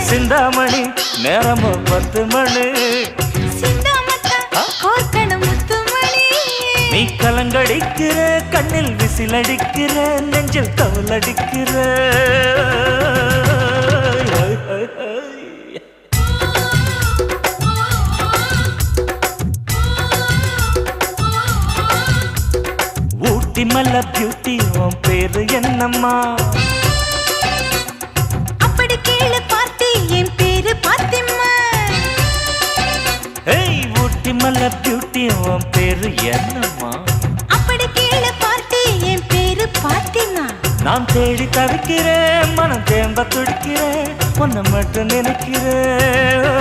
சிந்தாமணி நேரமோ 10 மணி நீ கலங்கடிக்கிற கண்ணில் விசிலடிக்கிற நெஞ்சில் கவலடிக்கிற ஊட்டி மல்ல பியூட்டி உன் பேரு என்னம்மா அப்படி கேளு பார்த்தி என் பேரு பாத்திம்மா ஏய் ஊட்டி மல்ல பியூட்டி உன் பேரு என்னம்மா அப்படி கேளு பார்த்தி என் பேரு பாத்திமா நான் தேடி தவிக்கிறேன் மனம் தேம்ப துடிக்கிறேன் உன்னை மட்டும் நினைக்கிறேன்